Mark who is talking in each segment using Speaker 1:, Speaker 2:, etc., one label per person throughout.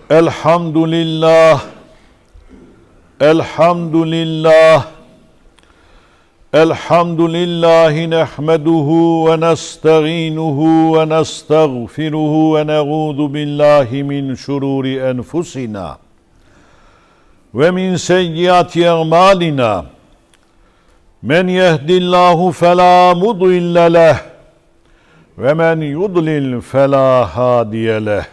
Speaker 1: Elhamdülillah, elhamdülillah, elhamdülillahi nehmeduhu ve nesta'inuhu ve nestağfiruhu ve ne'udhu billahi min şururi enfusina ve min seyyiati a'malina. Men yehdillahu fela mudille leh ve men yudlil fela hadiye leh.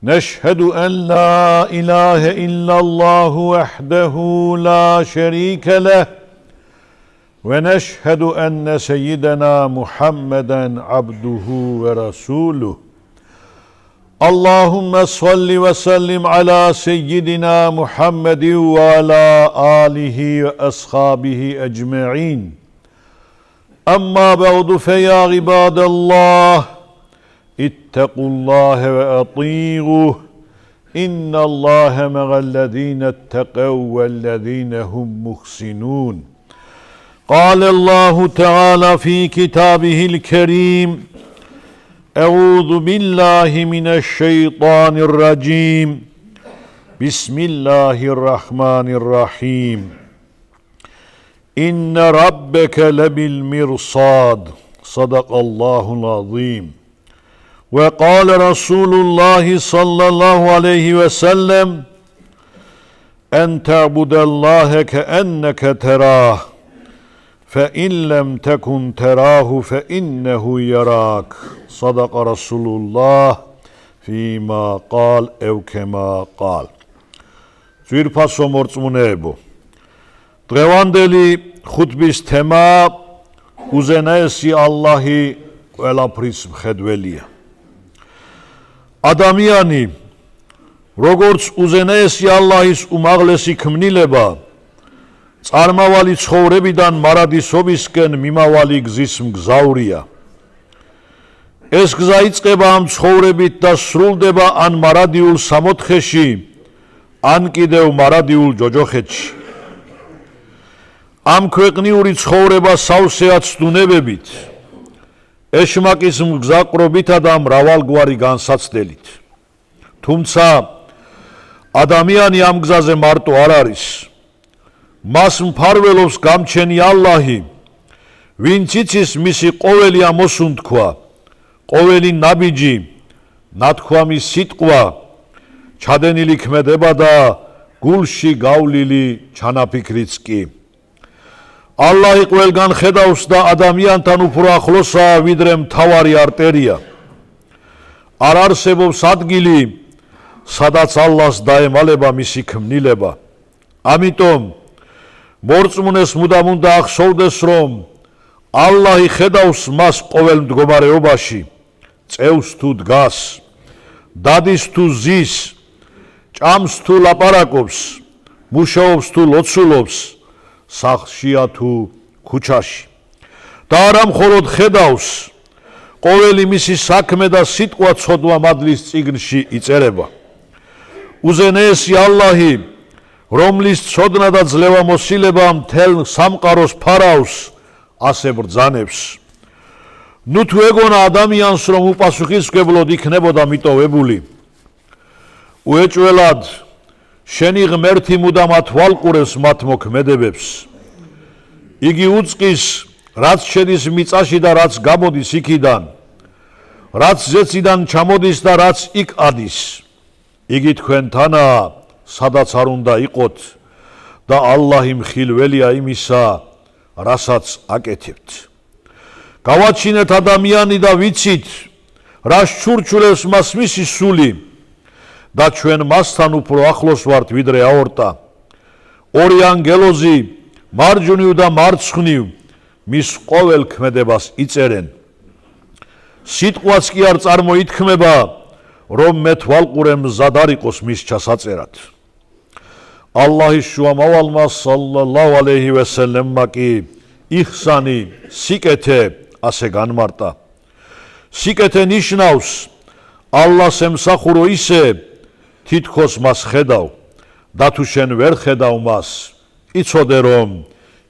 Speaker 1: Neşhedü en la ilahe illallahu vahdehu la şerike leh ve neşhedü enne seyyidena Muhammeden abduhu ve rasuluh. Allahümme salli ve sellim ala seyyidina Muhammedin ve ala alihi ve ashabihi ecma'in. Amma ba'du fe ya ibadallah, ittaqullaha ve ati'uh. İnnallâhe me'allezîne etteqev vellezîne hum muhsinûn. Kâlellâhu Teâlâ fî kitâbihil kerîm. Euzu billahi mineşşeytanirracim. Bismillahirrahmanirrahim. İnne rabbeke lebil mirsad. Sadakallahul azim. Ve kâle Resulullah sallallahu aleyhi ve sellem en te'budellâhe keenneke terâh fe in lem tekun terâhu fe innehu yarâk. Sadaka Resulullah fîmâ qâl ev kemâ qâl. Ძვირფასო მორწმუნეებო, დღევანდელი ხუთბის თემა უზენაესი ალლაჰი ყველაფრის მხედველია. ადამიანი როგორც უზენაესი ალლაჰის უმაღლესი ქმნილება წარმავალი ცხოვრებიდან მარადისობისკენ მიმავალი გზის მგზავრია. ეს გზა იწყება ამ ცხოვრებით და სრულდება ან მარადიულ სამოთხეში, ან კიდევ მარადიულ ჯოჯოხეთში. ამ ქვეყნიური ცხოვრება სავსეა ცდუნებებით, ეშმაკის მგზაყრობითა და მრავალგვარი განსაცდელით. თუმცა ადამიანი ამ გზაზე მარტო არ არის. მას მფარველობს გამჩენი ალლაჰი, ვინც იცის მისი ყოველი ამოსუნთქვა, ყოველი ნაბიჯი, ნათქვამი სიტყვა, ჩადენილი ქმედება და გულში გავლილი ჩანაფიქრიც კი. ალლაჰი ყველგან ხედავს და ადამიანთან უფრო ახლოსაა ვიდრე მთავარი არტერია. არ არსებობს ადგილი, სადაც ალლაჰს დაემალება მისი ქმნილება. ამიტომ მორწმუნეს მუდამ უნდა ახსოვდეს, რომ ალლაჰი ხედავს მას ყოველ მდგომარეობაში, წევს თუ დგას, დადის თუ ზის, ჭამს თუ ლაპარაკობს, მუშაობს თუ ლოცულობს, სახლშია თუ ქუჩაში. და არა მხოლოდ ხედავს, ყოველი მისი საქმე და სიტყვა ცოდვა მადლის წიგნში იწერება. უზენაესი ალლაჰი, რომლის ცოდნა და ძლევა მოსილება მთელ სამყაროს ფარავს, ასე ბრძანებს. ნუ თუ ეგონა ადამიანს, რომ უპასუხისმგებლოდ იქნებოდა მიტოვებული, უეჭველად შენი ღმერთი მუდამ ათვალყურებს მათ მოქმედებებს. იგი უწყის, რაც შედის მიწაში და რაც გამოდის იქიდან, რაც ზეციდან ჩამოდის და რაც იქ ადის. იგი თქვენთანაა, სადაც არ უნდა იყოთ და ალლაჰი მხილველია იმისა, რასაც აკეთებთ. გავაჩინეთ ადამიანი და ვიცით, რას ჩურჩულებს მას მისი სული და ჩვენ მასთან უფრო ახლოს ვართ ვიდრე აორტა. ორი ანგელოზი მარჯვნივ და მარცხნივ მის ყოველ ქმედებას იწერენ. სიტყვაც კი არ წარმოითქმება, რომ მე თვალყურე მზად არ იყოს მის ჩასაწერად. ალლაჰის შუამავალმა სალლალლაჰუ ალეიჰი ვესელემმა კი იხსანი, სიკეთე ასე განმარტა. სიკეთე ნიშნავს ალლას ემსახურო ისე, თითქოს მას ხედავ და თუ შენ ვერ ხედავ მას, იცოდე რომ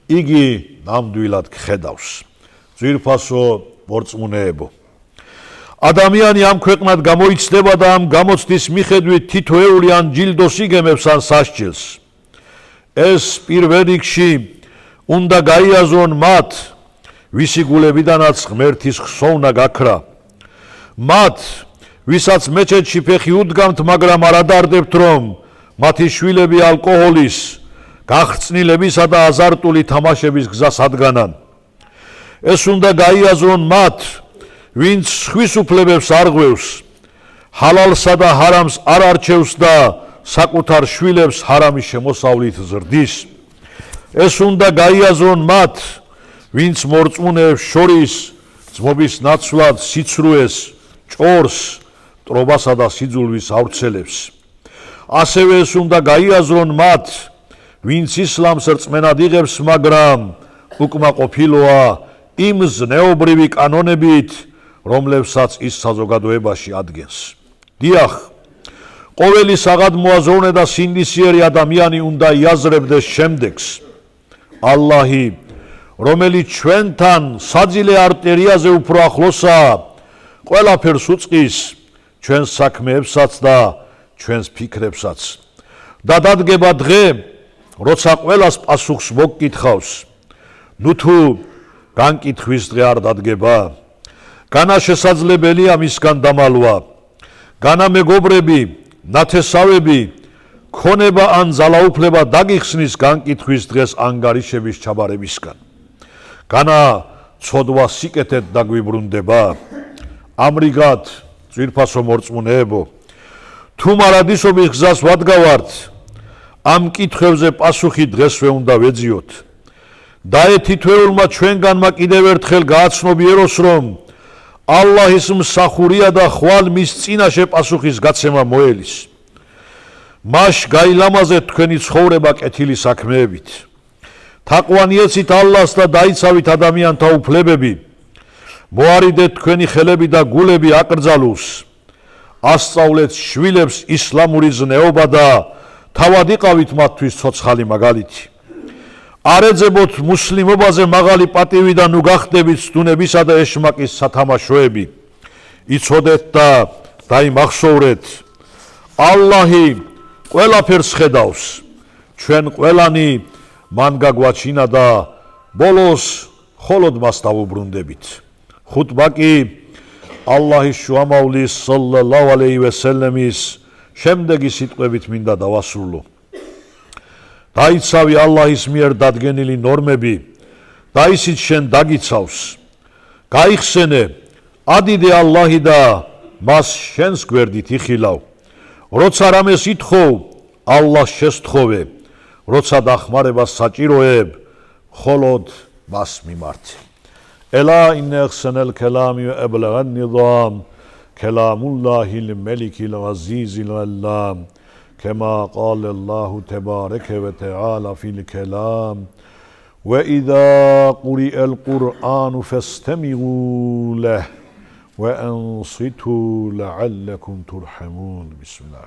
Speaker 1: იგი ნამდვილად გხედავს. ძვირფასო მორწმუნეებო, ადამიანი ამ ქვეყნად გამოიცდება და ამ გამოცდის მიხედვით თითოეული ან ჯილდოს იგემებს ან სასჯელს. ეს პირველ რიგში უნდა გაიაზრონ მათ, ვისი გულებიდანაც ღმერთის ხსოვნა გაქრა. მათ, ვისაც მეჩეთში ფეხი უდგამთ, მაგრამ არ ადარდებთ, რომ მათი შვილები ალკოჰოლის, გახრწნილებისა და აზარტული თამაშების გზას ადგანან. ეს უნდა გაიაზრონ მათ, ვინც ხვის უფლებებს არღვევს, ჰალალსა და ჰარამს არ არჩევს და საკუთარ შვილებს ჰარამის შემოსავლით ზრდის. ეს უნდა გაიაზრონ მათ, ვინც მორწმუნეებს შორის ძმობის ნაცვლად სიცრუეს, ჭორს, ტრობასა და სიძულვის ავრცელებს. ასევე ეს უნდა გაიაზრონ მათ, ვინც ისლამს რწმენად იღებს, მაგრამ უკმაყოფილოა იმ ზნეობრივი კანონებით, რომლებსაც ის საზოგადოებაში ადგენს. დიახ, ყოველი საღადმოაზროვნე და სინდისიერი ადამიანი უნდა იაზრებდეს შემდეგს. ალლაჰი, რომელიც ჩვენთან საძილე არტერიაზე უფრო ახლოსაა, ყველაფერს უწყის, ჩვენს საქმეებსაც და ჩვენს ფიქრებსაც. და დადგება დღე, როცა ყველას პასუხს მოგკითხავს. ნუ თუ განკითხვის დღე არ დადგება, განა შესაძლებელია მისგან დამალვა, განა მეგობრები, ნათესავები, ქონება ან ძალაუფლება დაგიხსნის განკითხვის დღეს ანგარიშების ჩაბარებისგან. განა ცოდვა სიკეთეთ დაგვიბრუნდება. ამრიგად, ძვირფასო მორწმუნეებო, თუ მარადისობის გზას ვადგავართ, ამ კითხვებზე პასუხი დღესვე უნდა ვეძიოთ. და თითოეულმა ჩვენგანმა კიდევ ერთხელ გააცნობიეროს, რომ ალლაჰის მსახურია და ხვალ მის წინაშე პასუხის გაცემა მოელის. მას გაილამაზეთ თქვენი ცხოვრება კეთილი საქმეებით. თაყვანიეცით ალლას და დაიცავით ადამიანთა უფლებები. მოარიდეთ თქვენი ხელები და გულები აკრძალულს. ასწავლეთ შვილებს ისლამური ზნეობა და თავად იყავით მათთვის ცოცხალი მაგალითი. არ ეძებოთ მუსლიმობაზე მაღალი პატივი და ნუ გახდებით სტუნებისა და ეშმაკის სათამაშოები. იცოდეთ და დაიმახსოვრეთ, ალლაჰი ყველაფერს ხედავს. ჩვენ ყველანი მან გაგვაჩინა და ბოლოს მხოლოდ მას დავუბრუნდებით. ხუტბა კი ალლაჰის შუამავლის სალლალლაჰუ ალეიჰი ვესელემის შემდეგი სიტყვებით მინდა დავასრულო. დაიცავი ალლაჰის მიერ დადგენილი ნორმები და ისიც შენ დაგიცავს. გაიხსენე, ადიდე ალლაჰი და მას შენს გვერდით იხილავ. როცა რამეს ითხოვ, ალლაჰს შესთხოვე. როცა დახმარებას საჭიროებ, მხოლოდ მას მიმართე. ელა ინ ახსანალ კალამი ვა აბლაღან ნიზამ კალამულლაჰილ მელიქილ აზიზილ ალლამ كما قال الله تبارك وتعالى في الكلام وإذا قرئ القرآن فاستمعوا له وأنصتوا لعلكم ترحمون بسم الله